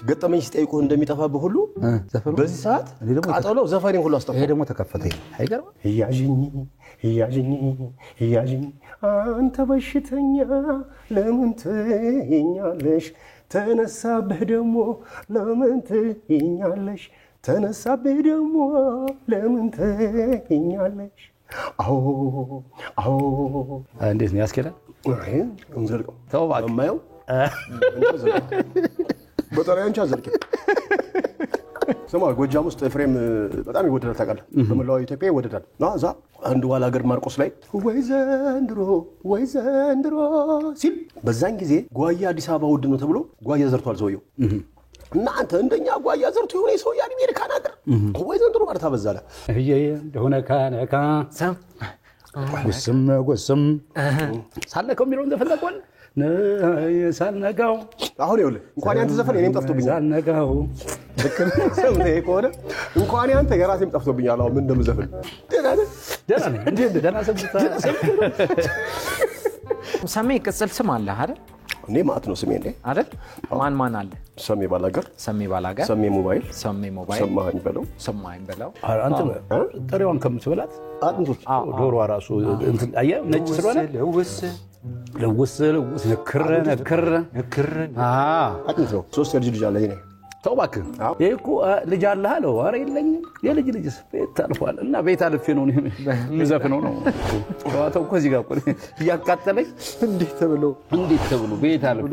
ገጠመኝ ሲጠይቁ እንደሚጠፋብህ ሁሉ ዘፈኑ በዚህ ሰዓት ቃጠለው ዘፈኔን ሁሉ አስጠፋ። ይሄ ደግሞ ተከፈተ አይገርም ያጂኝ አንተ በሽተኛ ለምን ትኛለሽ ተነሳብህ ደሞ ለምን ትኛለሽ ተነሳብህ ደሞ ለምን ትኛለሽ አዎ እንዴት ነው ያስከላል እንዘልቀው ተውባክ ማየው በጠራያንቻ ዘልቀ ሰማ ጎጃም ውስጥ ፍሬም በጣም ይወደዳል ታውቃለህ በመላው ኢትዮጵያ ይወደዳል ናዛ አንድ ዋላ ሀገር ማርቆስ ላይ ወይ ዘንድሮ ሲል በዛን ጊዜ ጓያ አዲስ አበባ ውድ ነው ተብሎ ጓያ ዘርቷል ሰውየው እና አንተ እንደኛ ጓያ ዘርቶ የሆነ ሰው የአሜሪካ ነገር ወይ ዘንድሮ ማለት አበዛለ እንደሆነ ካነካ ጉስም ሳለከው የሚለውን ተፈለቀዋል ሳልነጋው አሁን ይኸውልህ እንኳን ያንተ ዘፈን እኔም ጠፍቶብኛል ሳልነጋው ሰምተህ ከሆነ እንኳን ያንተ የራሴም ጠፍቶብኛል አሁን ምን እንደምዘፍን ደህና ሰሜ ቅጽል ስም አለ አይደል እኔ ማለት ነው ስሜ እንዴ አይደል ማን አለ ሰሜ ባላገር ሰሜ ሞባይል ሰማኝ በለው አንተ ጥሬውን ከምትበላት አጥንቶች ዶሮ ራሱ እንትን አያ ነጭ ስለሆነ ለውስ ነክረ አጥንት ነው ሶስት ልጅ አለ ይሄ ተውባክ ይሄኮ ልጅ አለ አለው አረ የለኝም የልጅስ ቤት ታልፏል እና ቤት አልፌ ነው ዘፈነው ነው ተዋተው እኮ እዚህ ጋር ቆይ ያቃጠለኝ እንዴት ተብሎ ቤት አልፌ